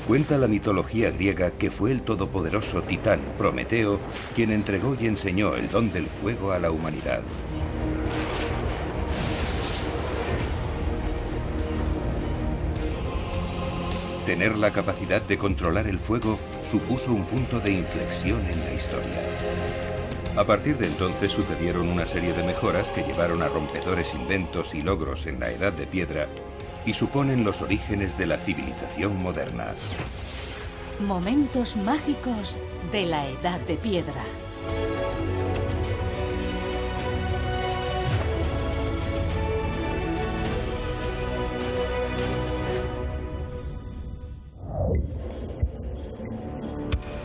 Cuenta la mitología griega que fue el todopoderoso titán Prometeo quien entregó y enseñó el don del fuego a la humanidad. Tener la capacidad de controlar el fuego supuso un punto de inflexión en la historia. A partir de entonces sucedieron una serie de mejoras que llevaron a rompedores inventos y logros en la Edad de Piedra y suponen los orígenes de la civilización moderna. Momentos mágicos de la Edad de Piedra.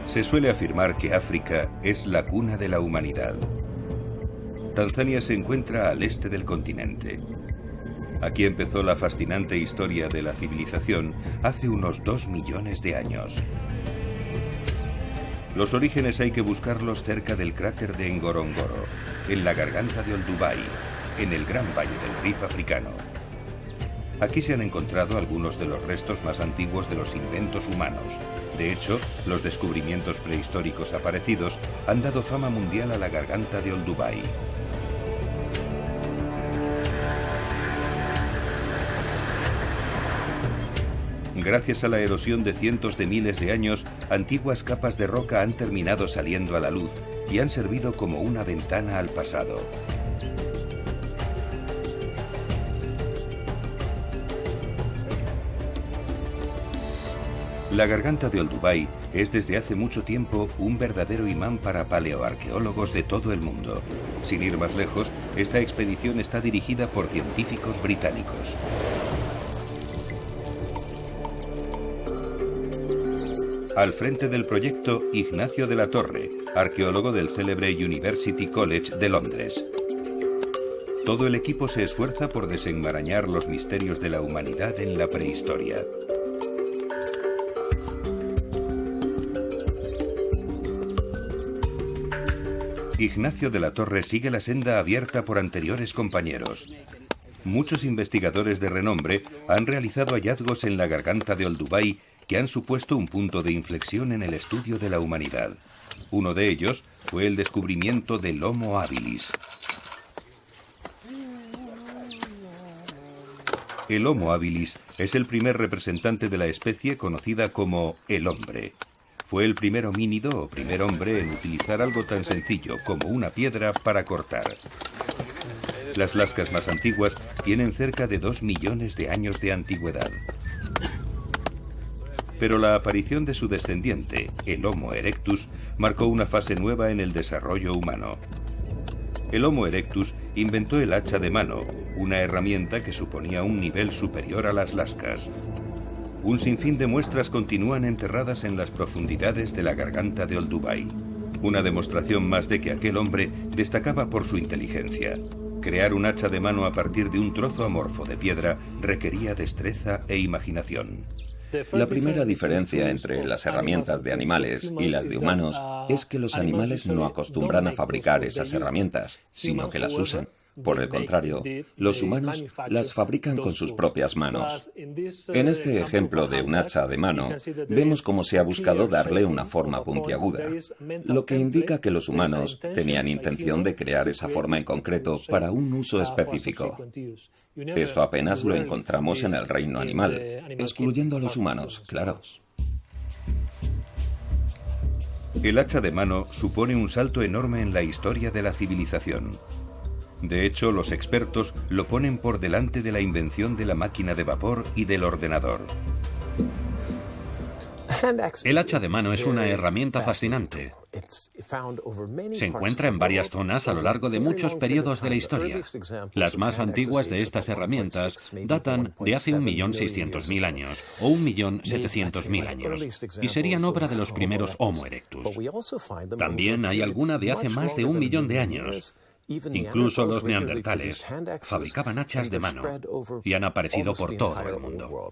Se suele afirmar que África es la cuna de la humanidad. Tanzania se encuentra al este del continente. Aquí empezó la fascinante historia de la civilización hace unos 2 millones de años. Los orígenes hay que buscarlos cerca del cráter de Ngorongoro, en la garganta de Olduvai, en el gran valle del Rif africano. Aquí se han encontrado algunos de los restos más antiguos de los inventos humanos. De hecho, los descubrimientos prehistóricos aparecidos han dado fama mundial a la garganta de Olduvai. Gracias a la erosión de cientos de miles de años, antiguas capas de roca han terminado saliendo a la luz y han servido como una ventana al pasado. La garganta de Olduvai es desde hace mucho tiempo un verdadero imán para paleoarqueólogos de todo el mundo. Sin ir más lejos, esta expedición está dirigida por científicos británicos. Al frente del proyecto, Ignacio de la Torre, arqueólogo del célebre University College de Londres. Todo el equipo se esfuerza por desenmarañar los misterios de la humanidad en la prehistoria. Ignacio de la Torre sigue la senda abierta por anteriores compañeros. Muchos investigadores de renombre han realizado hallazgos en la garganta de Olduvai que han supuesto un punto de inflexión en el estudio de la humanidad. Uno de ellos fue el descubrimiento del Homo habilis. El Homo habilis es el primer representante de la especie conocida como el hombre. Fue el primer homínido o primer hombre en utilizar algo tan sencillo como una piedra para cortar. Las lascas más antiguas tienen cerca de 2 millones de años de antigüedad. Pero la aparición de su descendiente, el Homo erectus, marcó una fase nueva en el desarrollo humano. El Homo erectus inventó el hacha de mano, una herramienta que suponía un nivel superior a las lascas. Un sinfín de muestras continúan enterradas en las profundidades de la garganta de Olduvai. Una demostración más de que aquel hombre destacaba por su inteligencia. Crear un hacha de mano a partir de un trozo amorfo de piedra requería destreza e imaginación. La primera diferencia entre las herramientas de animales y las de humanos es que los animales no acostumbran a fabricar esas herramientas, sino que las usan. Por el contrario, los humanos las fabrican con sus propias manos. En este ejemplo de un hacha de mano, vemos cómo se ha buscado darle una forma puntiaguda, lo que indica que los humanos tenían intención de crear esa forma en concreto para un uso específico. Esto apenas lo encontramos en el reino animal, excluyendo a los humanos, claro. El hacha de mano supone un salto enorme en la historia de la civilización. De hecho, los expertos lo ponen por delante de la invención de la máquina de vapor y del ordenador. El hacha de mano es una herramienta fascinante. Se encuentra en varias zonas a lo largo de muchos periodos de la historia. Las más antiguas de estas herramientas datan de hace 1.600.000 años o 1.700.000 años y serían obra de los primeros Homo erectus. También hay alguna de hace más de 1 millón de años. Incluso los neandertales fabricaban hachas de mano y han aparecido por todo el mundo.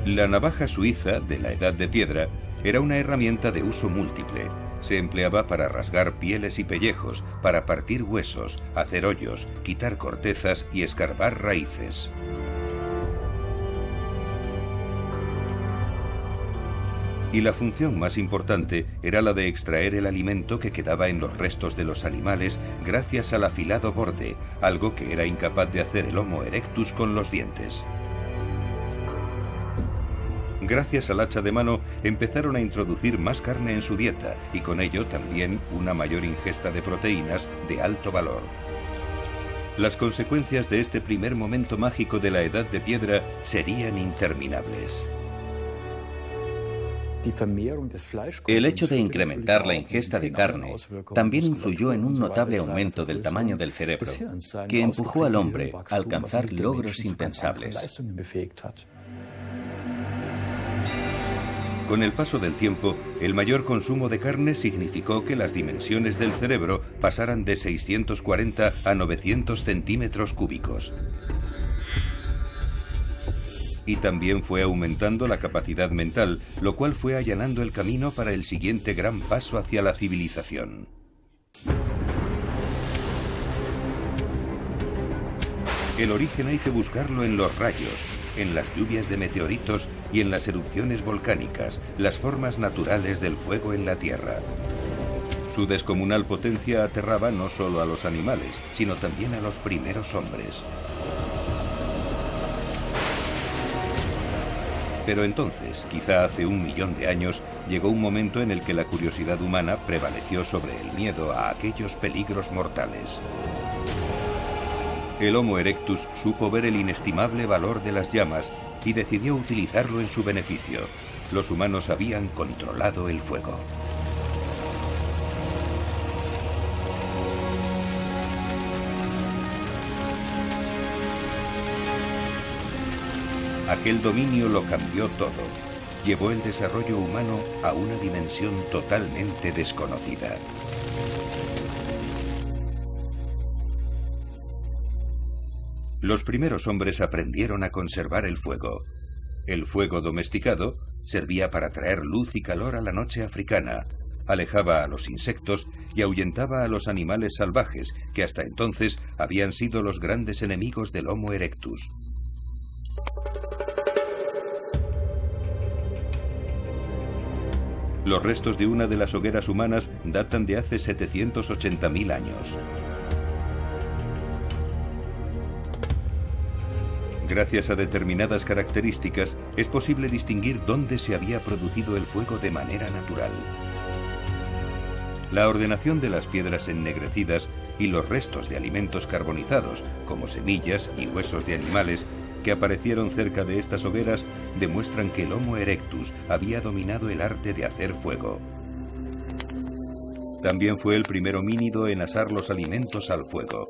La navaja suiza de la Edad de Piedra era una herramienta de uso múltiple. Se empleaba para rasgar pieles y pellejos, para partir huesos, hacer hoyos, quitar cortezas y escarbar raíces. Y la función más importante era la de extraer el alimento que quedaba en los restos de los animales gracias al afilado borde, algo que era incapaz de hacer el Homo erectus con los dientes. Gracias al hacha de mano empezaron a introducir más carne en su dieta y con ello también una mayor ingesta de proteínas de alto valor. Las consecuencias de este primer momento mágico de la Edad de Piedra serían interminables. El hecho de incrementar la ingesta de carne también influyó en un notable aumento del tamaño del cerebro, que empujó al hombre a alcanzar logros impensables. Con el paso del tiempo, el mayor consumo de carne significó que las dimensiones del cerebro pasaran de 640 a 900 centímetros cúbicos. Y también fue aumentando la capacidad mental, lo cual fue allanando el camino para el siguiente gran paso hacia la civilización. El origen hay que buscarlo en los rayos, en las lluvias de meteoritos y en las erupciones volcánicas, las formas naturales del fuego en la Tierra. Su descomunal potencia aterraba no solo a los animales, sino también a los primeros hombres. Pero entonces, quizá hace 1 millón de años, llegó un momento en el que la curiosidad humana prevaleció sobre el miedo a aquellos peligros mortales. El Homo erectus supo ver el inestimable valor de las llamas y decidió utilizarlo en su beneficio. Los humanos habían controlado el fuego. Aquel dominio lo cambió todo. Llevó el desarrollo humano a una dimensión totalmente desconocida. Los primeros hombres aprendieron a conservar el fuego. El fuego domesticado servía para traer luz y calor a la noche africana, alejaba a los insectos y ahuyentaba a los animales salvajes, que hasta entonces habían sido los grandes enemigos del Homo erectus. Los restos de una de las hogueras humanas datan de hace 780.000 años. Gracias a determinadas características, es posible distinguir dónde se había producido el fuego de manera natural. La ordenación de las piedras ennegrecidas y los restos de alimentos carbonizados, como semillas y huesos de animales, que aparecieron cerca de estas hogueras, demuestran que el Homo erectus había dominado el arte de hacer fuego. También fue el primer homínido en asar los alimentos al fuego.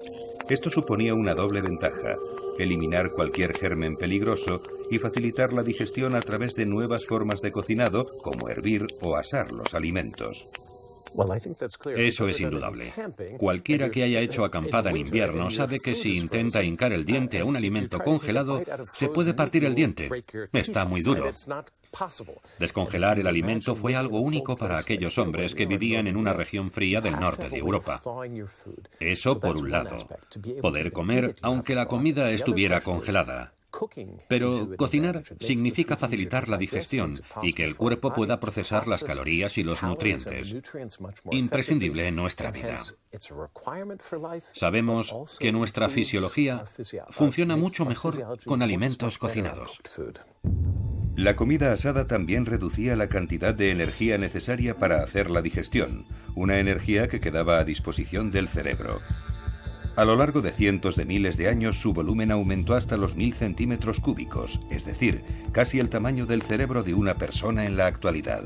Esto suponía una doble ventaja: eliminar cualquier germen peligroso y facilitar la digestión a través de nuevas formas de cocinado, como hervir o asar los alimentos. Eso es indudable. Cualquiera que haya hecho acampada en invierno sabe que si intenta hincar el diente a un alimento congelado, se puede partir el diente. Está muy duro. Descongelar el alimento fue algo único para aquellos hombres que vivían en una región fría del norte de Europa. Eso por un lado. Poder comer aunque la comida estuviera congelada. Pero cocinar significa facilitar la digestión y que el cuerpo pueda procesar las calorías y los nutrientes. Imprescindible en nuestra vida. Sabemos que nuestra fisiología funciona mucho mejor con alimentos cocinados. La comida asada también reducía la cantidad de energía necesaria para hacer la digestión, una energía que quedaba a disposición del cerebro. A lo largo de cientos de miles de años, su volumen aumentó hasta los 1000 centímetros cúbicos, es decir, casi el tamaño del cerebro de una persona en la actualidad.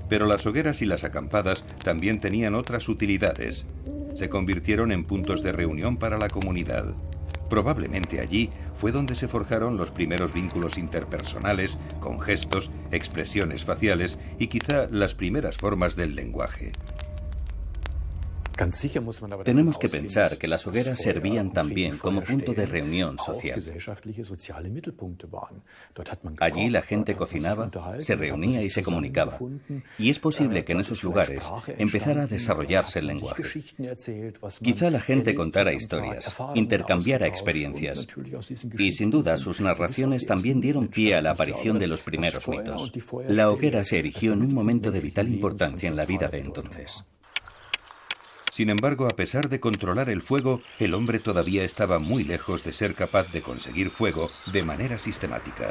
Pero las hogueras y las acampadas también tenían otras utilidades. Se convirtieron en puntos de reunión para la comunidad. Probablemente allí fue donde se forjaron los primeros vínculos interpersonales, con gestos, expresiones faciales y quizá las primeras formas del lenguaje. Tenemos que pensar que las hogueras servían también como punto de reunión social. Allí la gente cocinaba, se reunía y se comunicaba. Y es posible que en esos lugares empezara a desarrollarse el lenguaje. Quizá la gente contara historias, intercambiara experiencias. Y sin duda sus narraciones también dieron pie a la aparición de los primeros mitos. La hoguera se erigió en un momento de vital importancia en la vida de entonces. Sin embargo, a pesar de controlar el fuego, el hombre todavía estaba muy lejos de ser capaz de conseguir fuego de manera sistemática.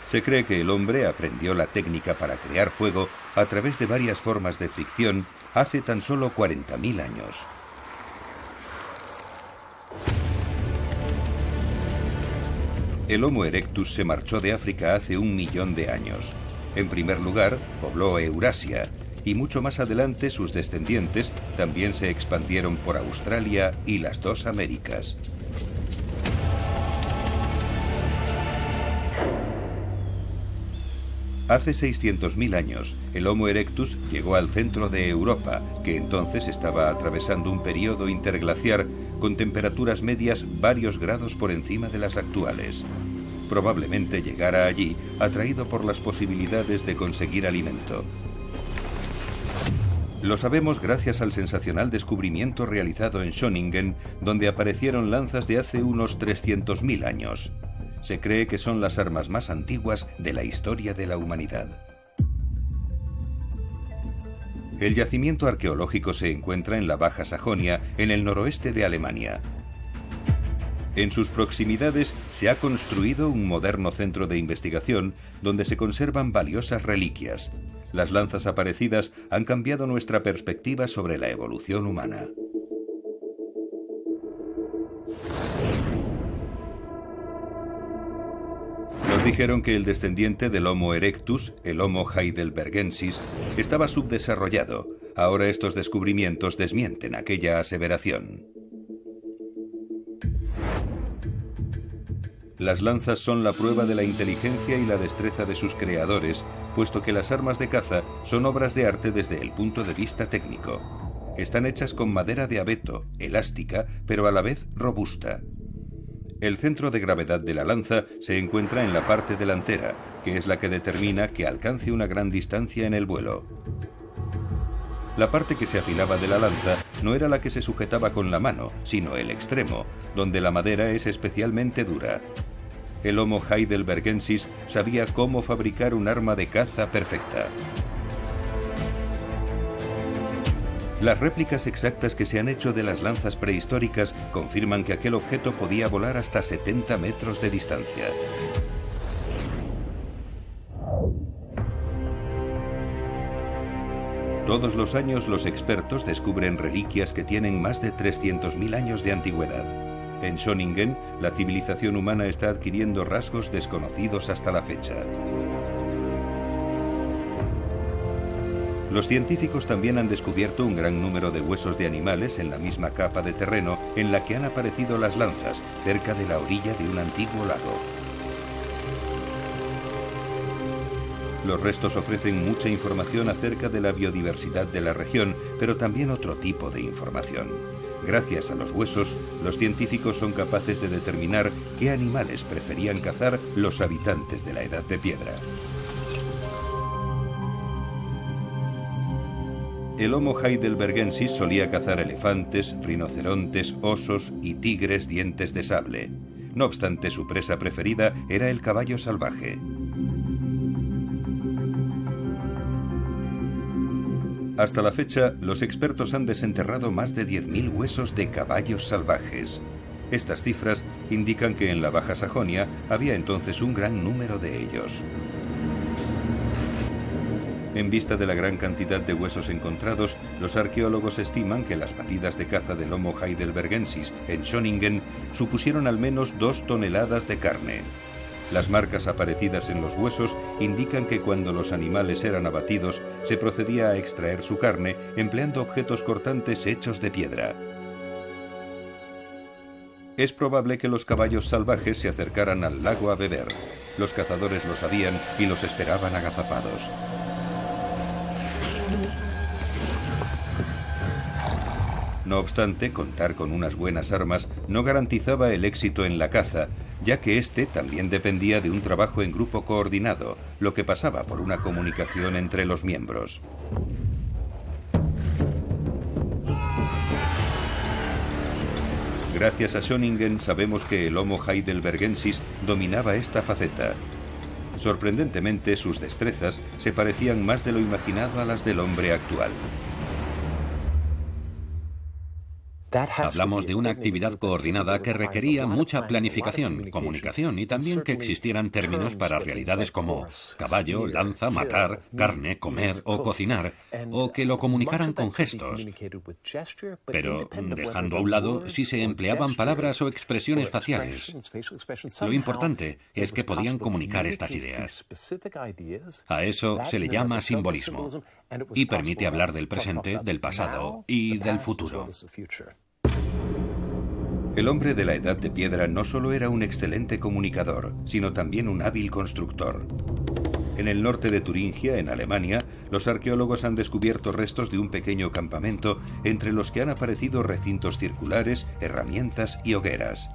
Se cree que el hombre aprendió la técnica para crear fuego a través de varias formas de fricción hace tan solo 40.000 años. El Homo erectus se marchó de África hace 1 millón de años. En primer lugar, pobló Eurasia, y mucho más adelante sus descendientes también se expandieron por Australia y las 2 Américas. Hace 600.000 años, el Homo erectus llegó al centro de Europa, que entonces estaba atravesando un periodo interglaciar con temperaturas medias varios grados por encima de las actuales. Probablemente llegara allí atraído por las posibilidades de conseguir alimento. Lo sabemos gracias al sensacional descubrimiento realizado en Schöningen, donde aparecieron lanzas de hace unos 300.000 años. Se cree que son las armas más antiguas de la historia de la humanidad. El yacimiento arqueológico se encuentra en la Baja Sajonia, en el noroeste de Alemania. En sus proximidades se ha construido un moderno centro de investigación donde se conservan valiosas reliquias. Las lanzas aparecidas han cambiado nuestra perspectiva sobre la evolución humana. Nos dijeron que el descendiente del Homo erectus, el Homo heidelbergensis, estaba subdesarrollado. Ahora estos descubrimientos desmienten aquella aseveración. Las lanzas son la prueba de la inteligencia y la destreza de sus creadores, puesto que las armas de caza son obras de arte desde el punto de vista técnico. Están hechas con madera de abeto, elástica, pero a la vez robusta. El centro de gravedad de la lanza se encuentra en la parte delantera, que es la que determina que alcance una gran distancia en el vuelo. La parte que se afilaba de la lanza no era la que se sujetaba con la mano, sino el extremo, donde la madera es especialmente dura. El Homo heidelbergensis sabía cómo fabricar un arma de caza perfecta. Las réplicas exactas que se han hecho de las lanzas prehistóricas confirman que aquel objeto podía volar hasta 70 metros de distancia. Todos los años los expertos descubren reliquias que tienen más de 300.000 años de antigüedad. En Schöningen, la civilización humana está adquiriendo rasgos desconocidos hasta la fecha. Los científicos también han descubierto un gran número de huesos de animales en la misma capa de terreno en la que han aparecido las lanzas, cerca de la orilla de un antiguo lago. Los restos ofrecen mucha información acerca de la biodiversidad de la región, pero también otro tipo de información. Gracias a los huesos, los científicos son capaces de determinar qué animales preferían cazar los habitantes de la Edad de Piedra. El Homo heidelbergensis solía cazar elefantes, rinocerontes, osos y tigres dientes de sable. No obstante, su presa preferida era el caballo salvaje. Hasta la fecha, los expertos han desenterrado más de 10.000 huesos de caballos salvajes. Estas cifras indican que en la Baja Sajonia había entonces un gran número de ellos. En vista de la gran cantidad de huesos encontrados, los arqueólogos estiman que las batidas de caza del Homo heidelbergensis en Schöningen supusieron al menos 2 toneladas de carne. Las marcas aparecidas en los huesos indican que cuando los animales eran abatidos, se procedía a extraer su carne empleando objetos cortantes hechos de piedra. Es probable que los caballos salvajes se acercaran al lago a beber. Los cazadores lo sabían y los esperaban agazapados. No obstante, contar con unas buenas armas no garantizaba el éxito en la caza, ya que este también dependía de un trabajo en grupo coordinado, lo que pasaba por una comunicación entre los miembros. Gracias a Schöningen sabemos que el Homo heidelbergensis dominaba esta faceta. Sorprendentemente, sus destrezas se parecían más de lo imaginado a las del hombre actual. Hablamos de una actividad coordinada que requería mucha planificación, comunicación y también que existieran términos para realidades como caballo, lanza, matar, carne, comer o cocinar, o que lo comunicaran con gestos. Pero, dejando a un lado si se empleaban palabras o expresiones faciales. Lo importante es que podían comunicar estas ideas. A eso se le llama simbolismo y permite hablar del presente, del pasado y del futuro. El hombre de la Edad de Piedra no solo era un excelente comunicador, sino también un hábil constructor. En el norte de Turingia, en Alemania, los arqueólogos han descubierto restos de un pequeño campamento entre los que han aparecido recintos circulares, herramientas y hogueras.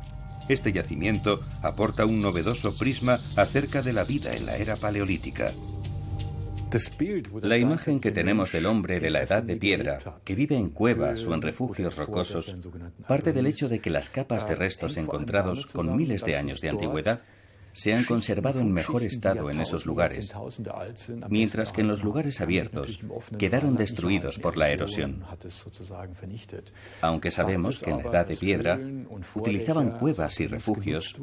Este yacimiento aporta un novedoso prisma acerca de la vida en la era paleolítica. La imagen que tenemos del hombre de la Edad de Piedra, que vive en cuevas o en refugios rocosos, parte del hecho de que las capas de restos encontrados con miles de años de antigüedad se han conservado en mejor estado en esos lugares, mientras que en los lugares abiertos quedaron destruidos por la erosión. Aunque sabemos que en la Edad de Piedra utilizaban cuevas y refugios,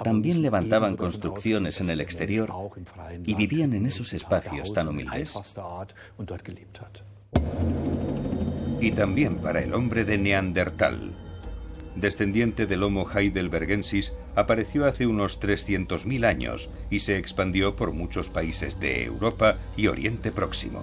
también levantaban construcciones en el exterior y vivían en esos espacios tan humildes. Y también para el hombre de Neandertal. Descendiente del Homo heidelbergensis, apareció hace unos 300.000 años y se expandió por muchos países de Europa y Oriente Próximo.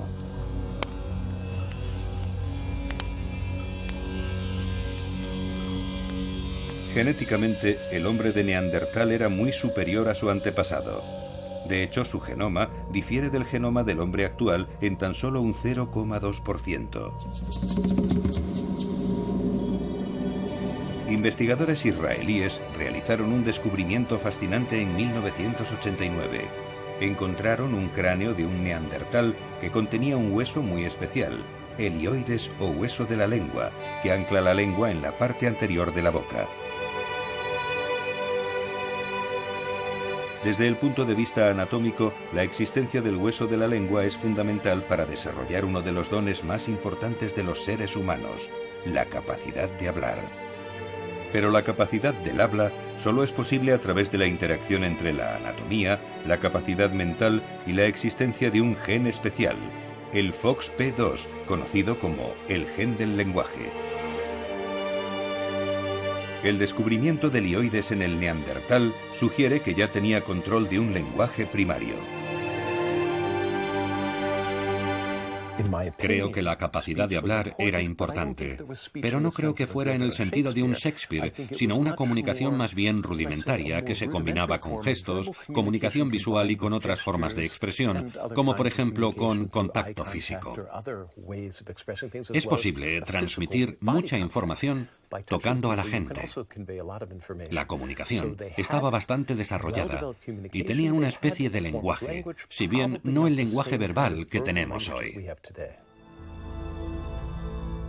Genéticamente, el hombre de Neandertal era muy superior a su antepasado. De hecho, su genoma difiere del genoma del hombre actual en tan solo un 0,2%. Investigadores israelíes realizaron un descubrimiento fascinante en 1989. Encontraron un cráneo de un neandertal que contenía un hueso muy especial, el hioides o hueso de la lengua, que ancla la lengua en la parte anterior de la boca. Desde el punto de vista anatómico, la existencia del hueso de la lengua es fundamental para desarrollar uno de los dones más importantes de los seres humanos, la capacidad de hablar. Pero la capacidad del habla solo es posible a través de la interacción entre la anatomía, la capacidad mental y la existencia de un gen especial, el FOXP2, conocido como el gen del lenguaje. El descubrimiento del hioides en el neandertal sugiere que ya tenía control de un lenguaje primario. Creo que la capacidad de hablar era importante, pero no creo que fuera en el sentido de un Shakespeare, sino una comunicación más bien rudimentaria que se combinaba con gestos, comunicación visual y con otras formas de expresión, como por ejemplo con contacto físico. Es posible transmitir mucha información tocando a la gente. La comunicación estaba bastante desarrollada y tenía una especie de lenguaje, si bien no el lenguaje verbal que tenemos hoy.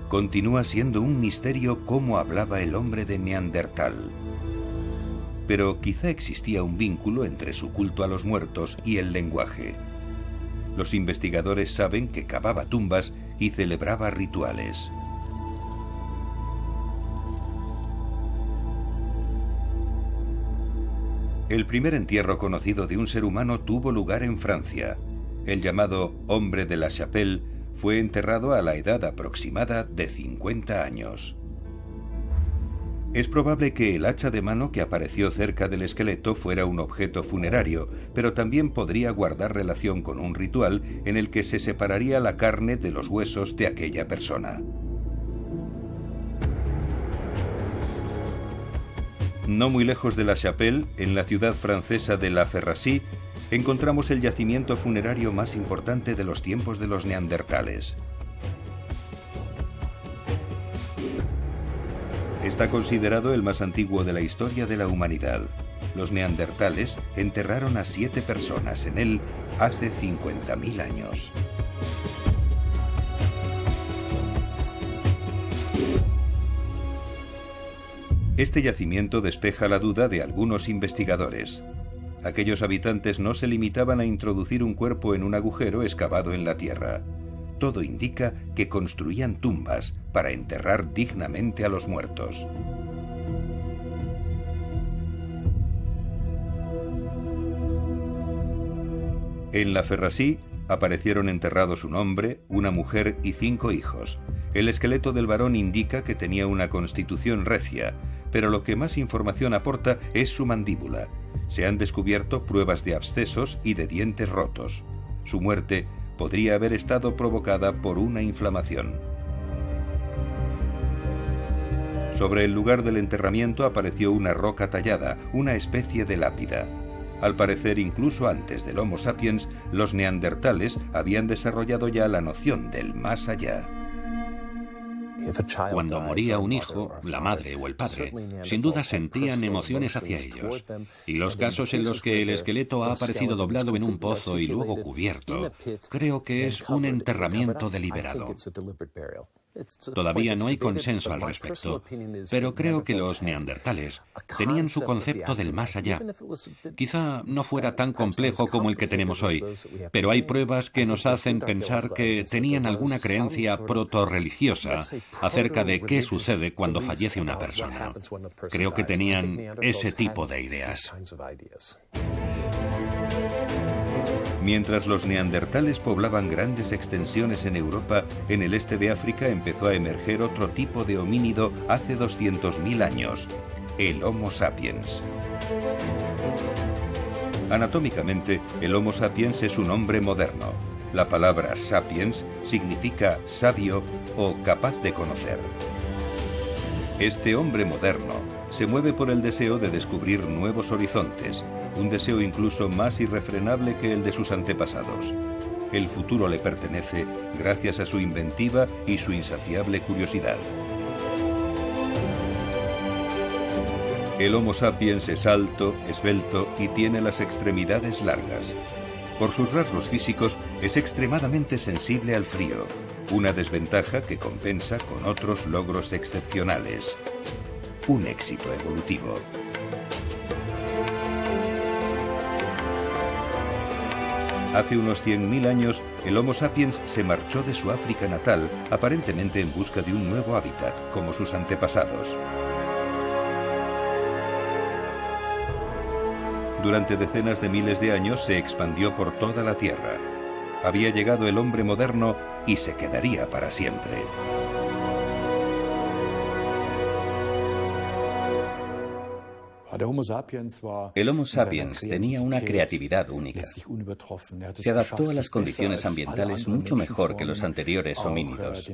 Continúa siendo un misterio cómo hablaba el hombre de Neandertal. Pero quizá existía un vínculo entre su culto a los muertos y el lenguaje. Los investigadores saben que cavaba tumbas y celebraba rituales. El primer entierro conocido de un ser humano tuvo lugar en Francia. El llamado hombre de la Chapelle fue enterrado a la edad aproximada de 50 años. Es probable que el hacha de mano que apareció cerca del esqueleto fuera un objeto funerario, pero también podría guardar relación con un ritual en el que se separaría la carne de los huesos de aquella persona. No muy lejos de la Chapelle, en la ciudad francesa de La Ferracie, encontramos el yacimiento funerario más importante de los tiempos de los neandertales. Está considerado el más antiguo de la historia de la humanidad. Los neandertales enterraron a 7 personas en él hace 50.000 años. Este yacimiento despeja la duda de algunos investigadores. Aquellos habitantes no se limitaban a introducir un cuerpo en un agujero excavado en la tierra. Todo indica que construían tumbas para enterrar dignamente a los muertos. En la Ferrasí aparecieron enterrados un hombre, una mujer y 5 hijos. El esqueleto del varón indica que tenía una constitución recia, pero lo que más información aporta es su mandíbula. Se han descubierto pruebas de abscesos y de dientes rotos. Su muerte podría haber estado provocada por una inflamación. Sobre el lugar del enterramiento apareció una roca tallada, una especie de lápida. Al parecer, incluso antes del Homo sapiens, los neandertales habían desarrollado ya la noción del más allá. Cuando moría un hijo, la madre o el padre, sin duda sentían emociones hacia ellos. Y los casos en los que el esqueleto ha aparecido doblado en un pozo y luego cubierto, creo que es un enterramiento deliberado. Todavía no hay consenso al respecto, pero creo que los neandertales tenían su concepto del más allá. Quizá no fuera tan complejo como el que tenemos hoy, pero hay pruebas que nos hacen pensar que tenían alguna creencia protorreligiosa acerca de qué sucede cuando fallece una persona. Creo que tenían ese tipo de ideas. Mientras los neandertales poblaban grandes extensiones en Europa, en el este de África empezó a emerger otro tipo de homínido hace 200.000 años, el Homo sapiens. Anatómicamente, el Homo sapiens es un hombre moderno. La palabra sapiens significa sabio o capaz de conocer. Este hombre moderno se mueve por el deseo de descubrir nuevos horizontes, un deseo incluso más irrefrenable que el de sus antepasados. El futuro le pertenece gracias a su inventiva y su insaciable curiosidad. El Homo sapiens es alto, esbelto y tiene las extremidades largas. Por sus rasgos físicos es extremadamente sensible al frío, una desventaja que compensa con otros logros excepcionales. Un éxito evolutivo. Hace unos 100.000 años, el Homo sapiens se marchó de su África natal, aparentemente en busca de un nuevo hábitat, como sus antepasados. Durante decenas de miles de años se expandió por toda la Tierra. Había llegado el hombre moderno y se quedaría para siempre. El Homo sapiens tenía una creatividad única. Se adaptó a las condiciones ambientales mucho mejor que los anteriores homínidos.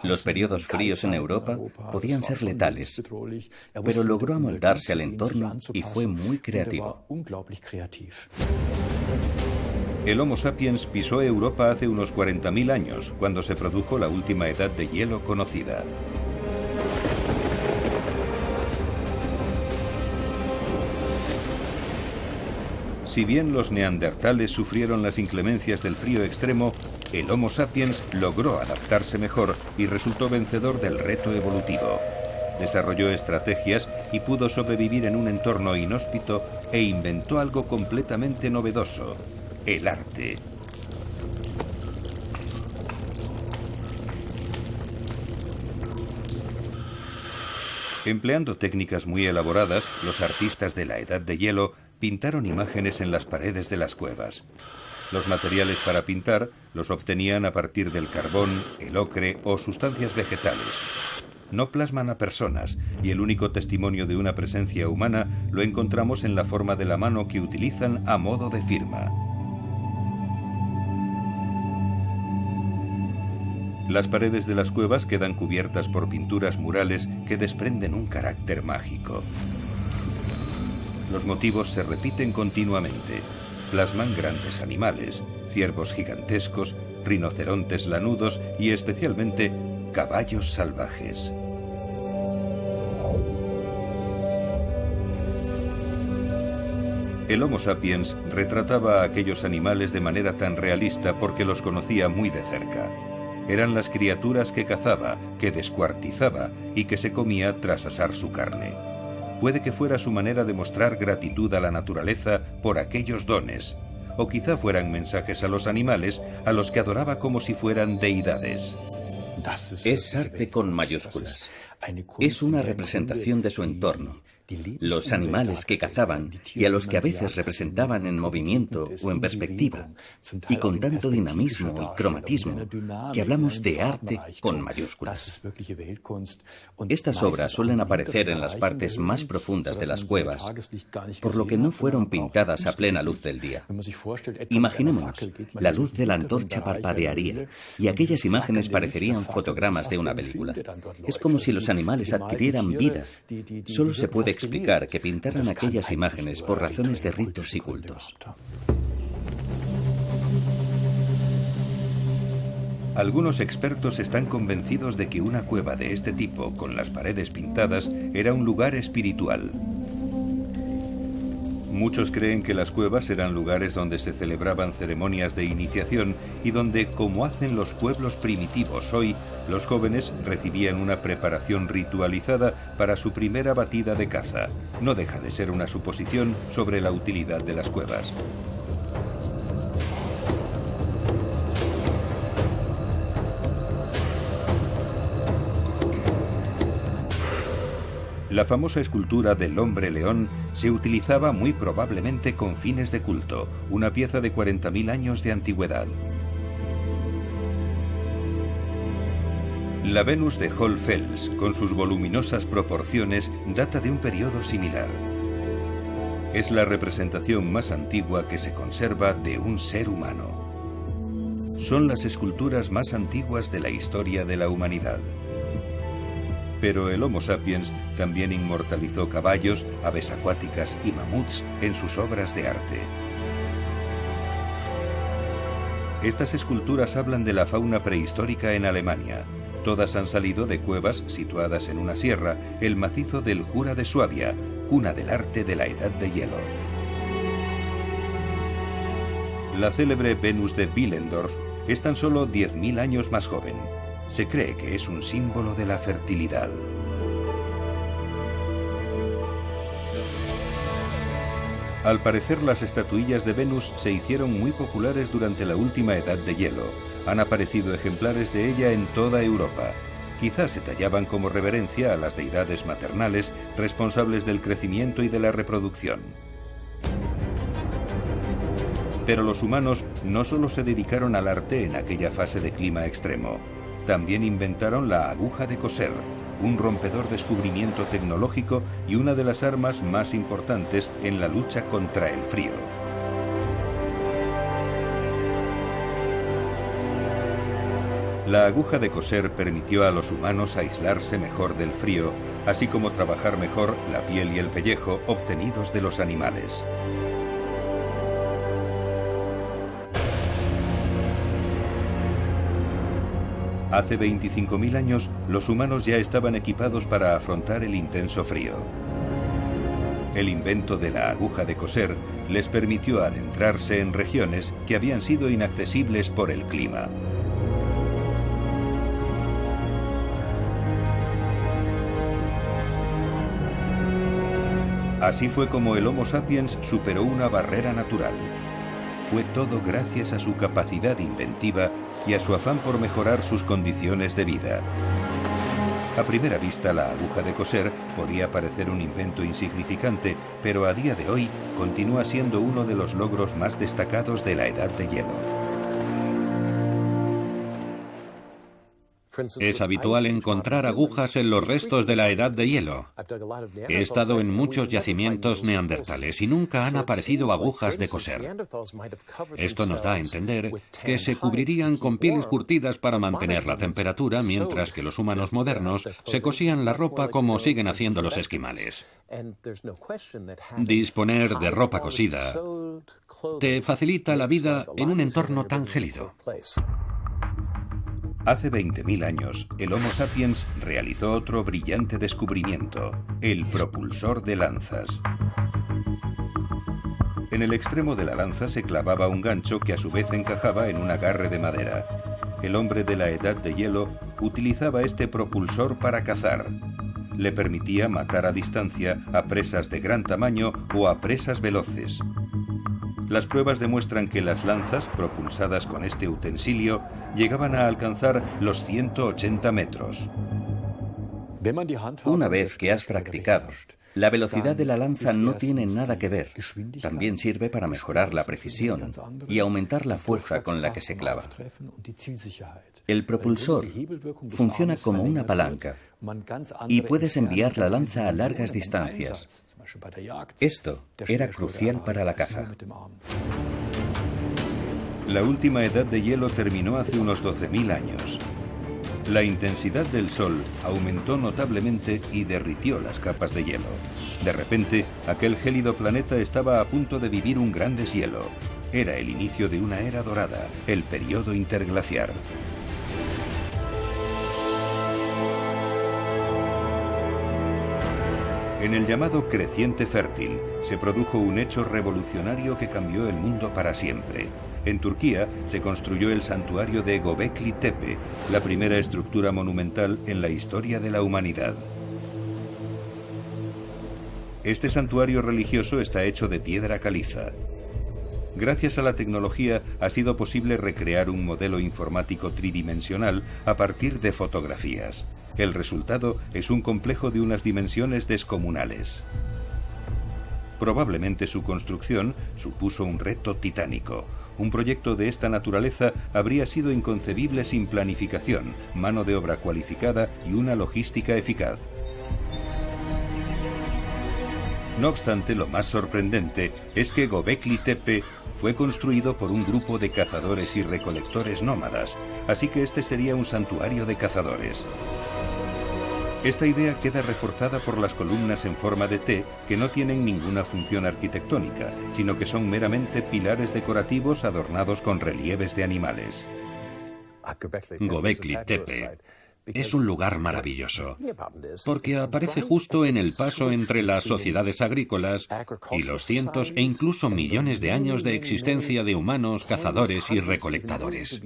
Los periodos fríos en Europa podían ser letales, pero logró amoldarse al entorno y fue muy creativo. El Homo sapiens pisó Europa hace unos 40.000 años, cuando se produjo la última edad de hielo conocida. Si bien los neandertales sufrieron las inclemencias del frío extremo, el Homo sapiens logró adaptarse mejor y resultó vencedor del reto evolutivo. Desarrolló estrategias y pudo sobrevivir en un entorno inhóspito e inventó algo completamente novedoso: el arte. Empleando técnicas muy elaboradas, los artistas de la Edad de Hielo pintaron imágenes en las paredes de las cuevas. Los materiales para pintar los obtenían a partir del carbón, el ocre o sustancias vegetales. No plasman a personas, y el único testimonio de una presencia humana lo encontramos en la forma de la mano que utilizan a modo de firma. Las paredes de las cuevas quedan cubiertas por pinturas murales que desprenden un carácter mágico. Los motivos se repiten continuamente. Plasman grandes animales, ciervos gigantescos, rinocerontes lanudos y especialmente caballos salvajes. El Homo sapiens retrataba a aquellos animales de manera tan realista porque los conocía muy de cerca. Eran las criaturas que cazaba, que descuartizaba y que se comía tras asar su carne. Puede que fuera su manera de mostrar gratitud a la naturaleza por aquellos dones, o quizá fueran mensajes a los animales a los que adoraba como si fueran deidades. Es arte con mayúsculas. Es una representación de su entorno. Los animales que cazaban y a los que a veces representaban en movimiento o en perspectiva, y con tanto dinamismo y cromatismo que hablamos de arte con mayúsculas. Estas obras suelen aparecer en las partes más profundas de las cuevas, por lo que no fueron pintadas a plena luz del día. Imaginémonos, la luz de la antorcha parpadearía y aquellas imágenes parecerían fotogramas de una película. Es como si los animales adquirieran vida. Solo se puede explicar que pintaran aquellas imágenes por razones de ritos y cultos. Algunos expertos están convencidos de que una cueva de este tipo, con las paredes pintadas, era un lugar espiritual. Muchos creen que las cuevas eran lugares donde se celebraban ceremonias de iniciación y donde, como hacen los pueblos primitivos hoy, los jóvenes recibían una preparación ritualizada para su primera batida de caza. No deja de ser una suposición sobre la utilidad de las cuevas. La famosa escultura del hombre león se utilizaba muy probablemente con fines de culto, una pieza de 40.000 años de antigüedad. La Venus de Hall Fels, con sus voluminosas proporciones, data de un periodo similar. Es la representación más antigua que se conserva de un ser humano. Son las esculturas más antiguas de la historia de la humanidad. Pero el Homo sapiens también inmortalizó caballos, aves acuáticas y mamuts en sus obras de arte. Estas esculturas hablan de la fauna prehistórica en Alemania. Todas han salido de cuevas situadas en una sierra, el macizo del Jura de Suabia, cuna del arte de la Edad de Hielo. La célebre Venus de Willendorf es tan solo 10.000 años más joven. Se cree que es un símbolo de la fertilidad. Al parecer, las estatuillas de Venus se hicieron muy populares durante la última edad de hielo. Han aparecido ejemplares de ella en toda Europa. Quizás se tallaban como reverencia a las deidades maternales responsables del crecimiento y de la reproducción. Pero los humanos no solo se dedicaron al arte en aquella fase de clima extremo. También inventaron la aguja de coser, un rompedor descubrimiento tecnológico y una de las armas más importantes en la lucha contra el frío. La aguja de coser permitió a los humanos aislarse mejor del frío, así como trabajar mejor la piel y el pellejo obtenidos de los animales. Hace 25.000 años, los humanos ya estaban equipados para afrontar el intenso frío. El invento de la aguja de coser les permitió adentrarse en regiones que habían sido inaccesibles por el clima. Así fue como el Homo sapiens superó una barrera natural. Fue todo gracias a su capacidad inventiva y a su afán por mejorar sus condiciones de vida. A primera vista, la aguja de coser podía parecer un invento insignificante, pero a día de hoy continúa siendo uno de los logros más destacados de la Edad de Hielo. Es habitual encontrar agujas en los restos de la Edad de Hielo. He estado en muchos yacimientos neandertales y nunca han aparecido agujas de coser. Esto nos da a entender que se cubrirían con pieles curtidas para mantener la temperatura, mientras que los humanos modernos se cosían la ropa como siguen haciendo los esquimales. Disponer de ropa cosida te facilita la vida en un entorno tan gélido. Hace 20.000 años, el Homo sapiens realizó otro brillante descubrimiento, el propulsor de lanzas. En el extremo de la lanza se clavaba un gancho que a su vez encajaba en un agarre de madera. El hombre de la Edad de Hielo utilizaba este propulsor para cazar. Le permitía matar a distancia a presas de gran tamaño o a presas veloces. Las pruebas demuestran que las lanzas propulsadas con este utensilio llegaban a alcanzar los 180 metros. Una vez que has practicado, la velocidad de la lanza no tiene nada que ver. También sirve para mejorar la precisión y aumentar la fuerza con la que se clava. El propulsor funciona como una palanca y puedes enviar la lanza a largas distancias. Esto era crucial para la caza. La última edad de hielo terminó hace unos 12.000 años. La intensidad del sol aumentó notablemente y derritió las capas de hielo. De repente, aquel gélido planeta estaba a punto de vivir un gran deshielo. Era el inicio de una era dorada, el periodo interglaciar. En el llamado creciente fértil se produjo un hecho revolucionario que cambió el mundo para siempre. En Turquía se construyó el santuario de Göbekli Tepe, la primera estructura monumental en la historia de la humanidad. Este santuario religioso está hecho de piedra caliza. Gracias a la tecnología ha sido posible recrear un modelo informático tridimensional a partir de fotografías. El resultado es un complejo de unas dimensiones descomunales. Probablemente su construcción supuso un reto titánico. Un proyecto de esta naturaleza habría sido inconcebible sin planificación, mano de obra cualificada y una logística eficaz. No obstante, lo más sorprendente es que Göbekli Tepe fue construido por un grupo de cazadores y recolectores nómadas, así que este sería un santuario de cazadores. Esta idea queda reforzada por las columnas en forma de T que no tienen ninguna función arquitectónica, sino que son meramente pilares decorativos adornados con relieves de animales. Göbekli Tepe es un lugar maravilloso, porque aparece justo en el paso entre las sociedades agrícolas y los cientos e incluso millones de años de existencia de humanos, cazadores y recolectadores.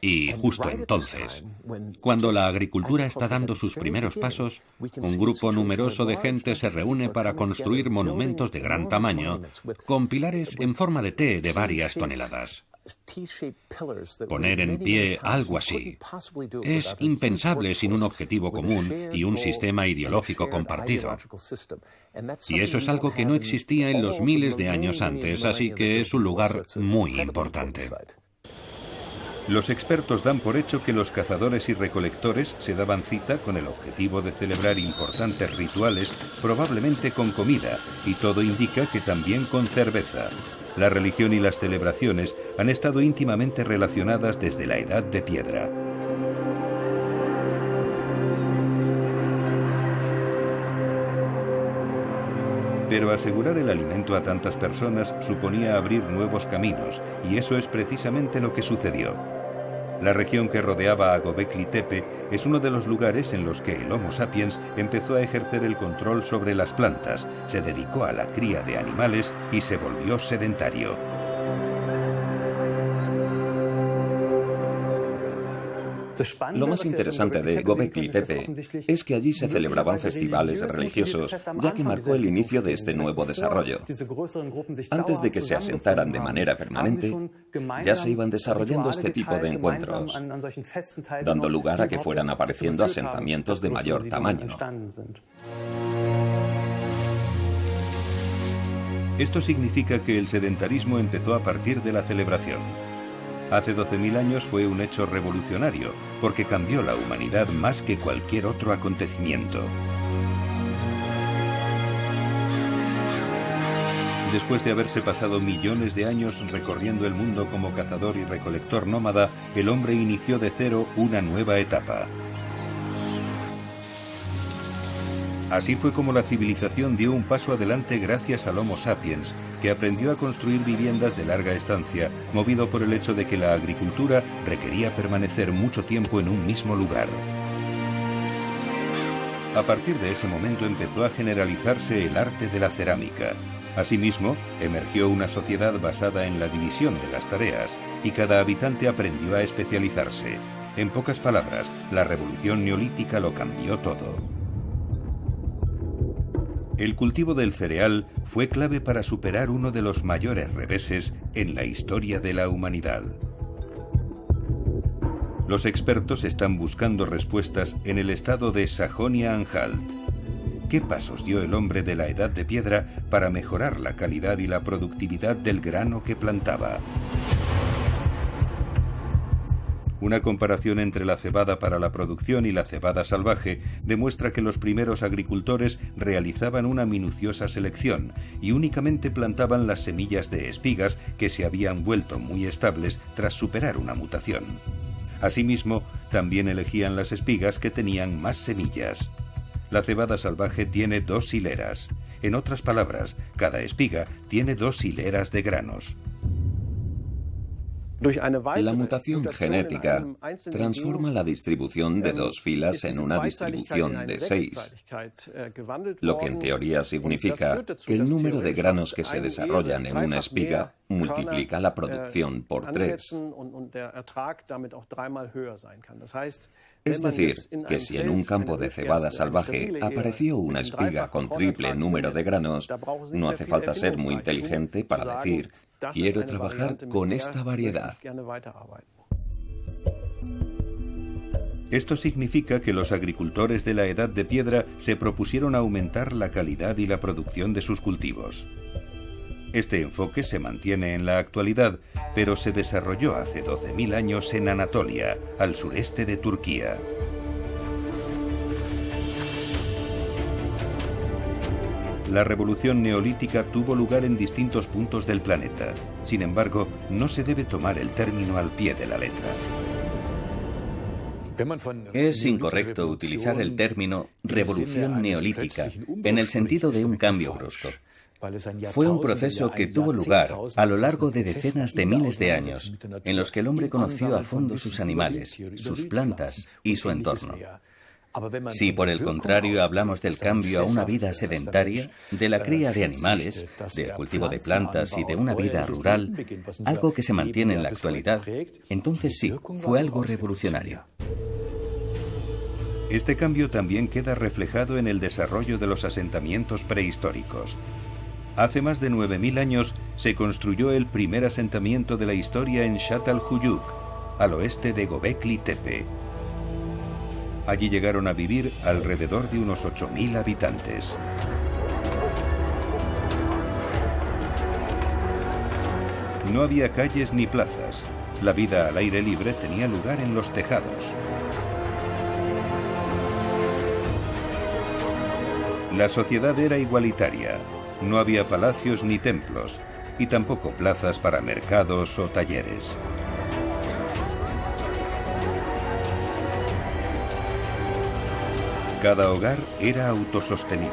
Y justo entonces, cuando la agricultura está dando sus primeros pasos, un grupo numeroso de gente se reúne para construir monumentos de gran tamaño, con pilares en forma de T de varias toneladas. Poner en pie algo así es impensable sin un objetivo común y un sistema ideológico compartido. Y eso es algo que no existía en los miles de años antes, así que es un lugar muy importante. Los expertos dan por hecho que los cazadores y recolectores se daban cita con el objetivo de celebrar importantes rituales, probablemente con comida, y todo indica que también con cerveza. La religión y las celebraciones han estado íntimamente relacionadas desde la Edad de Piedra. Pero asegurar el alimento a tantas personas suponía abrir nuevos caminos, y eso es precisamente lo que sucedió. La región que rodeaba a Göbekli Tepe es uno de los lugares en los que el Homo sapiens empezó a ejercer el control sobre las plantas, se dedicó a la cría de animales y se volvió sedentario. Lo más interesante de Göbekli Tepe es que allí se celebraban festivales religiosos, ya que marcó el inicio de este nuevo desarrollo. Antes de que se asentaran de manera permanente, ya se iban desarrollando este tipo de encuentros, dando lugar a que fueran apareciendo asentamientos de mayor tamaño. Esto significa que el sedentarismo empezó a partir de la celebración. Hace 12.000 años fue un hecho revolucionario, porque cambió la humanidad más que cualquier otro acontecimiento. Después de haberse pasado millones de años recorriendo el mundo como cazador y recolector nómada, el hombre inició de cero una nueva etapa. Así fue como la civilización dio un paso adelante gracias al Homo sapiens, que aprendió a construir viviendas de larga estancia, movido por el hecho de que la agricultura requería permanecer mucho tiempo en un mismo lugar. A partir de ese momento empezó a generalizarse el arte de la cerámica. Asimismo, emergió una sociedad basada en la división de las tareas y cada habitante aprendió a especializarse. En pocas palabras, la revolución neolítica lo cambió todo. El cultivo del cereal fue clave para superar uno de los mayores reveses en la historia de la humanidad. Los expertos están buscando respuestas en el estado de Sajonia-Anhalt. ¿Qué pasos dio el hombre de la Edad de Piedra para mejorar la calidad y la productividad del grano que plantaba? Una comparación entre la cebada para la producción y la cebada salvaje demuestra que los primeros agricultores realizaban una minuciosa selección y únicamente plantaban las semillas de espigas que se habían vuelto muy estables tras superar una mutación. Asimismo, también elegían las espigas que tenían más semillas. La cebada salvaje tiene 2 hileras. En otras palabras, cada espiga tiene 2 hileras de granos. La mutación genética transforma la distribución de 2 filas en una distribución de 6, lo que en teoría significa que el número de granos que se desarrollan en una espiga multiplica la producción por 3. Es decir, que si en un campo de cebada salvaje apareció una espiga con triple número de granos, no hace falta ser muy inteligente para decir: quiero trabajar con esta variedad. Esto significa que los agricultores de la Edad de Piedra se propusieron aumentar la calidad y la producción de sus cultivos. Este enfoque se mantiene en la actualidad, pero se desarrolló hace 12.000 años en Anatolia, al sureste de Turquía. La revolución neolítica tuvo lugar en distintos puntos del planeta. Sin embargo, no se debe tomar el término al pie de la letra. Es incorrecto utilizar el término revolución neolítica en el sentido de un cambio brusco. Fue un proceso que tuvo lugar a lo largo de decenas de miles de años, en los que el hombre conoció a fondo sus animales, sus plantas y su entorno. Si por el contrario hablamos del cambio a una vida sedentaria, de la cría de animales, del cultivo de plantas y de una vida rural, algo que se mantiene en la actualidad, entonces sí, fue algo revolucionario. Este cambio también queda reflejado en el desarrollo de los asentamientos prehistóricos. Hace más de 9.000 años se construyó el primer asentamiento de la historia en Çatalhöyük, al oeste de Göbekli Tepe. Allí llegaron a vivir alrededor de unos 8.000 habitantes. No había calles ni plazas. La vida al aire libre tenía lugar en los tejados. La sociedad era igualitaria. No había palacios ni templos, y tampoco plazas para mercados o talleres. Cada hogar era autosostenible.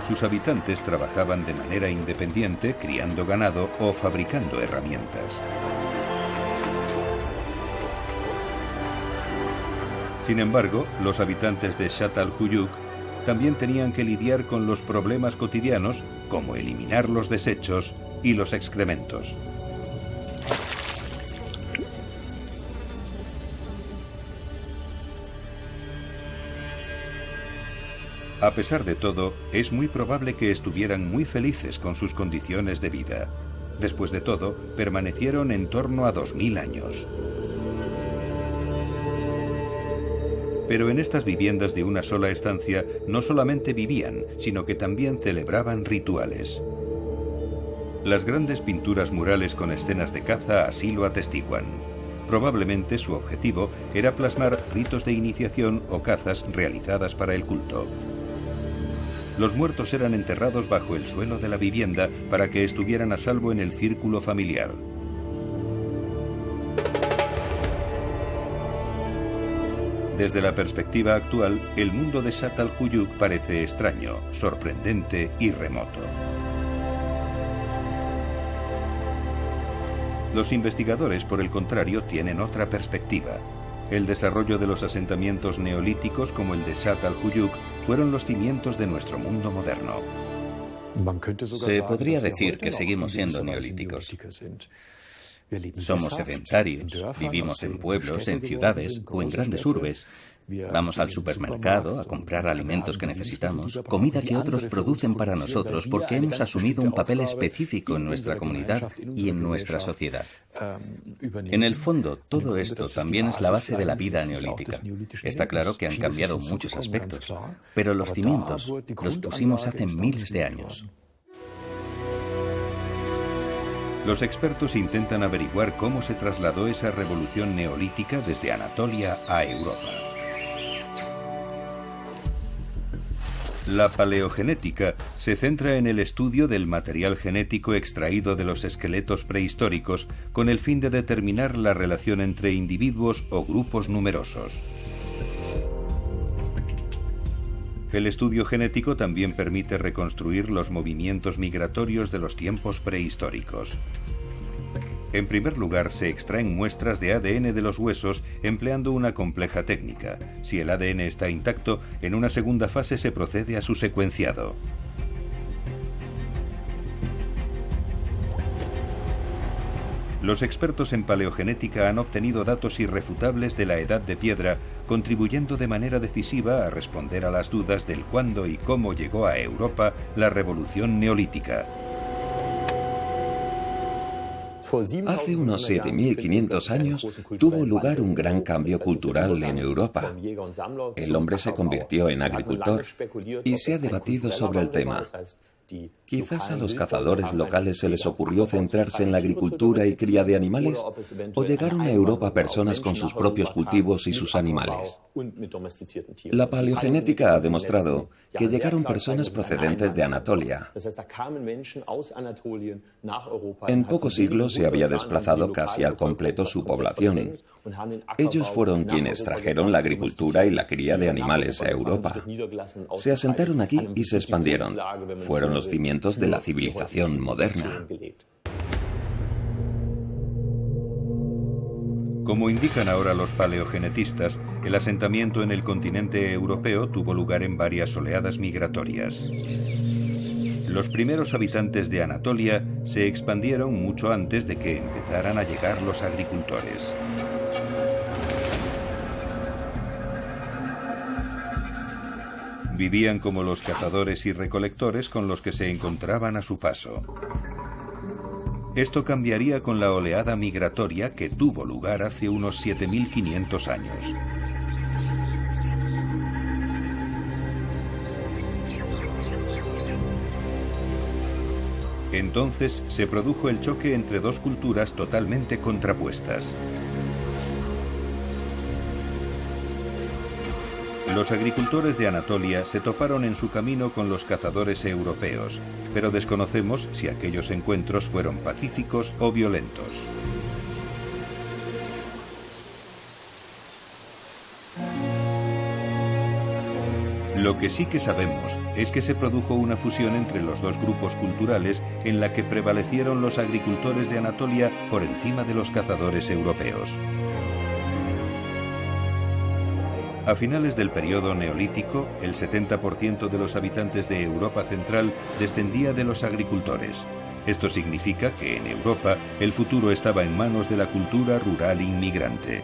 Sus habitantes trabajaban de manera independiente, criando ganado o fabricando herramientas. Sin embargo, los habitantes de Çatalhöyük también tenían que lidiar con los problemas cotidianos, como eliminar los desechos y los excrementos. A pesar de todo, es muy probable que estuvieran muy felices con sus condiciones de vida. Después de todo, permanecieron en torno a 2000 años. Pero en estas viviendas de una sola estancia no solamente vivían, sino que también celebraban rituales. Las grandes pinturas murales con escenas de caza así lo atestiguan. Probablemente su objetivo era plasmar ritos de iniciación o cazas realizadas para el culto. Los muertos eran enterrados bajo el suelo de la vivienda para que estuvieran a salvo en el círculo familiar. Desde la perspectiva actual, el mundo de Çatalhöyük parece extraño, sorprendente y remoto. Los investigadores, por el contrario, tienen otra perspectiva. El desarrollo de los asentamientos neolíticos como el de Çatalhöyük fueron los cimientos de nuestro mundo moderno. Se podría decir que seguimos siendo neolíticos. Somos sedentarios, vivimos en pueblos, en ciudades o en grandes urbes. Vamos al supermercado a comprar alimentos que necesitamos, comida que otros producen para nosotros porque hemos asumido un papel específico en nuestra comunidad y en nuestra sociedad. En el fondo, todo esto también es la base de la vida neolítica. Está claro que han cambiado muchos aspectos, pero los cimientos los pusimos hace miles de años. Los expertos intentan averiguar cómo se trasladó esa revolución neolítica desde Anatolia a Europa. La paleogenética se centra en el estudio del material genético extraído de los esqueletos prehistóricos con el fin de determinar la relación entre individuos o grupos numerosos. El estudio genético también permite reconstruir los movimientos migratorios de los tiempos prehistóricos. En primer lugar, se extraen muestras de ADN de los huesos empleando una compleja técnica. Si el ADN está intacto, en una segunda fase se procede a su secuenciado. Los expertos en paleogenética han obtenido datos irrefutables de la Edad de Piedra, contribuyendo de manera decisiva a responder a las dudas del cuándo y cómo llegó a Europa la revolución neolítica. Hace unos 7.500 años tuvo lugar un gran cambio cultural en Europa. El hombre se convirtió en agricultor y se ha debatido sobre el tema. Quizás a los cazadores locales se les ocurrió centrarse en la agricultura y cría de animales, o llegaron a Europa personas con sus propios cultivos y sus animales. La paleogenética ha demostrado que llegaron personas procedentes de Anatolia. En pocos siglos se había desplazado casi al completo su población. Ellos fueron quienes trajeron la agricultura y la cría de animales a Europa. Se asentaron aquí y se expandieron. Fueron los cimientos de la civilización moderna. Como indican ahora los paleogenetistas, el asentamiento en el continente europeo tuvo lugar en varias oleadas migratorias. Los primeros habitantes de Anatolia se expandieron mucho antes de que empezaran a llegar los agricultores. Vivían como los cazadores y recolectores con los que se encontraban a su paso. Esto cambiaría con la oleada migratoria que tuvo lugar hace unos 7.500 años. Entonces se produjo el choque entre dos culturas totalmente contrapuestas. Los agricultores de Anatolia se toparon en su camino con los cazadores europeos, pero desconocemos si aquellos encuentros fueron pacíficos o violentos. Lo que sí que sabemos es que se produjo una fusión entre los dos grupos culturales en la que prevalecieron los agricultores de Anatolia por encima de los cazadores europeos. A finales del periodo neolítico, el 70% de los habitantes de Europa Central descendía de los agricultores. Esto significa que en Europa el futuro estaba en manos de la cultura rural inmigrante.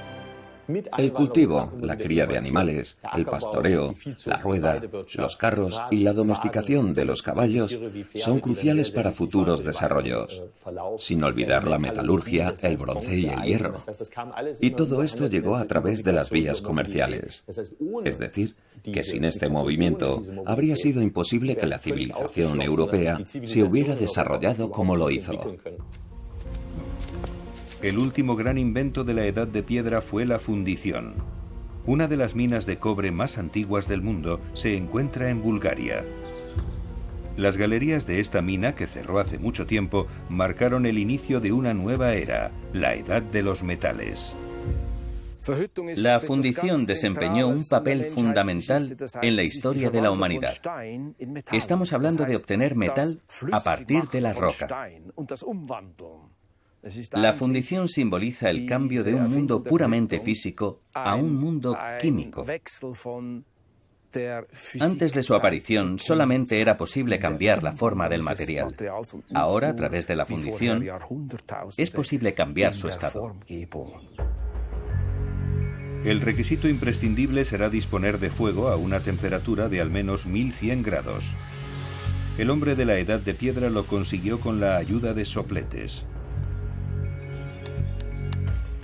El cultivo, la cría de animales, el pastoreo, la rueda, los carros y la domesticación de los caballos son cruciales para futuros desarrollos, sin olvidar la metalurgia, el bronce y el hierro. Y todo esto llegó a través de las vías comerciales. Es decir, que sin este movimiento habría sido imposible que la civilización europea se hubiera desarrollado como lo hizo. El último gran invento de la Edad de Piedra fue la fundición. Una de las minas de cobre más antiguas del mundo se encuentra en Bulgaria. Las galerías de esta mina, que cerró hace mucho tiempo, marcaron el inicio de una nueva era, la Edad de los Metales. La fundición desempeñó un papel fundamental en la historia de la humanidad. Estamos hablando de obtener metal a partir de la roca. La fundición simboliza el cambio de un mundo puramente físico a un mundo químico. Antes de su aparición, solamente era posible cambiar la forma del material. Ahora, a través de la fundición, es posible cambiar su estado. El requisito imprescindible será disponer de fuego a una temperatura de al menos 1100 grados. El hombre de la Edad de Piedra lo consiguió con la ayuda de sopletes.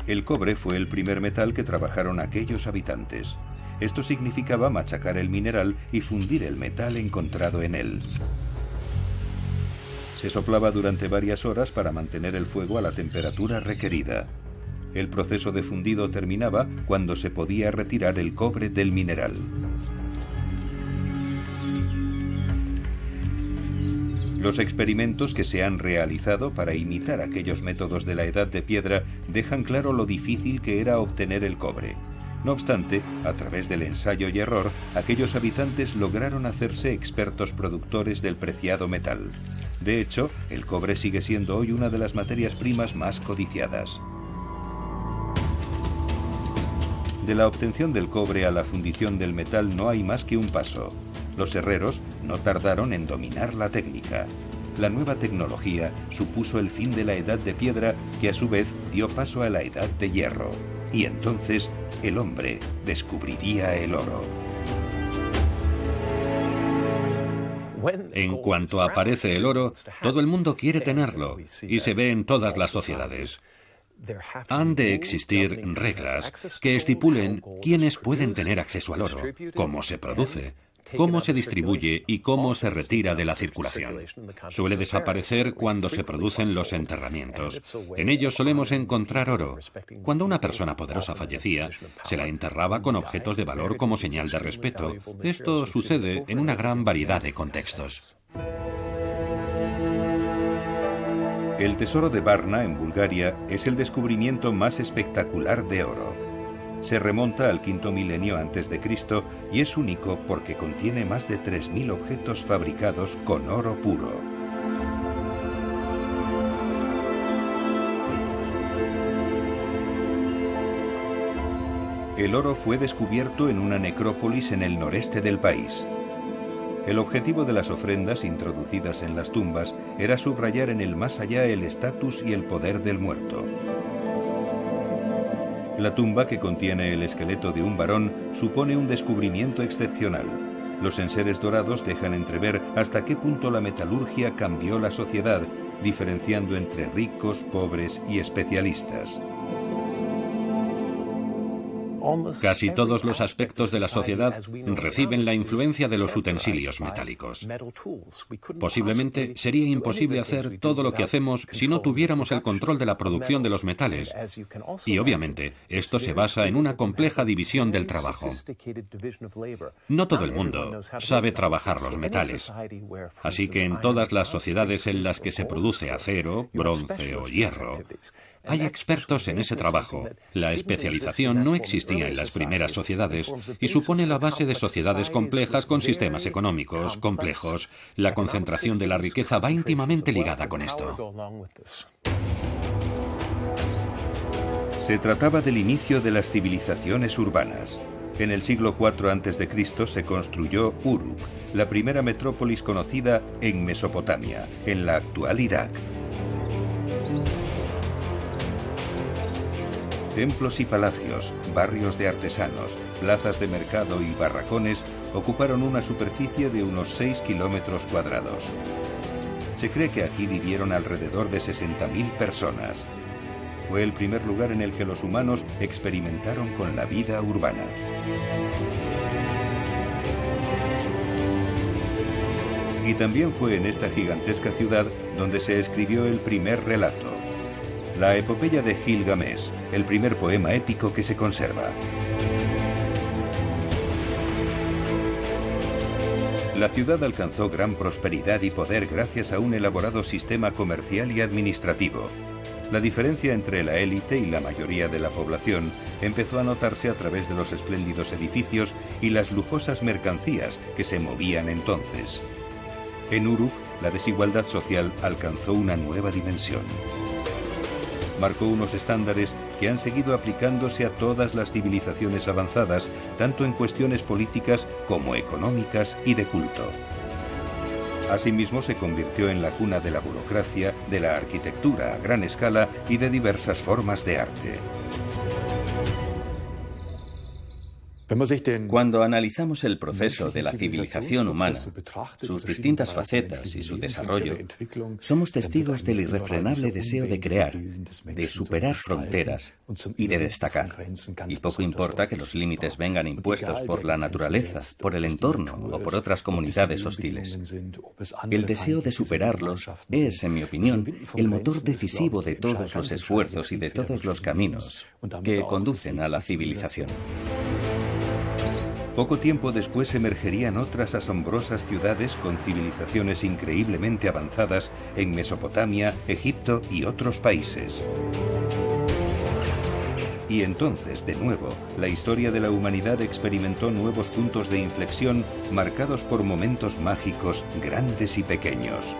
El cobre fue el primer metal que trabajaron aquellos habitantes. Esto significaba machacar el mineral y fundir el metal encontrado en él. Se soplaba durante varias horas para mantener el fuego a la temperatura requerida. El proceso de fundido terminaba cuando se podía retirar el cobre del mineral. Los experimentos que se han realizado para imitar aquellos métodos de la Edad de Piedra dejan claro lo difícil que era obtener el cobre. No obstante, a través del ensayo y error, aquellos habitantes lograron hacerse expertos productores del preciado metal. De hecho, el cobre sigue siendo hoy una de las materias primas más codiciadas. De la obtención del cobre a la fundición del metal no hay más que un paso. Los herreros no tardaron en dominar la técnica. La nueva tecnología supuso el fin de la Edad de Piedra, que a su vez dio paso a la Edad de Hierro. Y entonces el hombre descubriría el oro. En cuanto aparece el oro, todo el mundo quiere tenerlo y se ve en todas las sociedades. Han de existir reglas que estipulen quiénes pueden tener acceso al oro, cómo se produce, cómo se distribuye y cómo se retira de la circulación. Suele desaparecer cuando se producen los enterramientos. En ellos solemos encontrar oro. Cuando una persona poderosa fallecía, se la enterraba con objetos de valor como señal de respeto. Esto sucede en una gran variedad de contextos. El tesoro de Varna, en Bulgaria, es el descubrimiento más espectacular de oro. Se remonta al quinto milenio antes de Cristo y es único porque contiene más de 3000 objetos fabricados con oro puro. El oro fue descubierto en una necrópolis en el noreste del país. El objetivo de las ofrendas introducidas en las tumbas era subrayar en el más allá el estatus y el poder del muerto. La tumba, que contiene el esqueleto de un varón, supone un descubrimiento excepcional. Los enseres dorados dejan entrever hasta qué punto la metalurgia cambió la sociedad, diferenciando entre ricos, pobres y especialistas. Casi todos los aspectos de la sociedad reciben la influencia de los utensilios metálicos. Posiblemente sería imposible hacer todo lo que hacemos si no tuviéramos el control de la producción de los metales. Y obviamente, esto se basa en una compleja división del trabajo. No todo el mundo sabe trabajar los metales. Así que en todas las sociedades en las que se produce acero, bronce o hierro, hay expertos en ese trabajo. La especialización no existía en las primeras sociedades y supone la base de sociedades complejas con sistemas económicos complejos. La concentración de la riqueza va íntimamente ligada con esto. Se trataba del inicio de las civilizaciones urbanas. En el siglo IV a.C. se construyó Uruk, la primera metrópolis conocida en Mesopotamia, en la actual Irak. Templos y palacios, barrios de artesanos, plazas de mercado y barracones ocuparon una superficie de unos 6 kilómetros cuadrados. Se cree que aquí vivieron alrededor de 60.000 personas. Fue el primer lugar en el que los humanos experimentaron con la vida urbana. Y también fue en esta gigantesca ciudad donde se escribió el primer relato. La epopeya de Gilgamesh, el primer poema épico que se conserva. La ciudad alcanzó gran prosperidad y poder gracias a un elaborado sistema comercial y administrativo. La diferencia entre la élite y la mayoría de la población empezó a notarse a través de los espléndidos edificios y las lujosas mercancías que se movían entonces. En Uruk, la desigualdad social alcanzó una nueva dimensión. Marcó unos estándares que que han seguido aplicándose a todas las civilizaciones avanzadas, tanto en cuestiones políticas como económicas y de culto. Asimismo, se convirtió en la cuna de la burocracia, de la arquitectura a gran escala y de diversas formas de arte. Cuando analizamos el proceso de la civilización humana, sus distintas facetas y su desarrollo, somos testigos del irrefrenable deseo de crear, de superar fronteras y de destacar. Y poco importa que los límites vengan impuestos por la naturaleza, por el entorno o por otras comunidades hostiles. El deseo de superarlos es, en mi opinión, el motor decisivo de todos los esfuerzos y de todos los caminos que conducen a la civilización. Poco tiempo después emergerían otras asombrosas ciudades con civilizaciones increíblemente avanzadas en Mesopotamia, Egipto y otros países. Y entonces, de nuevo, la historia de la humanidad experimentó nuevos puntos de inflexión marcados por momentos mágicos grandes y pequeños.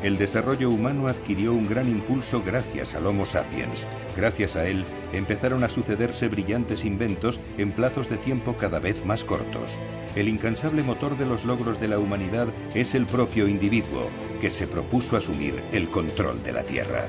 El desarrollo humano adquirió un gran impulso gracias al Homo sapiens. Gracias a él, empezaron a sucederse brillantes inventos en plazos de tiempo cada vez más cortos. El incansable motor de los logros de la humanidad es el propio individuo, que se propuso asumir el control de la Tierra.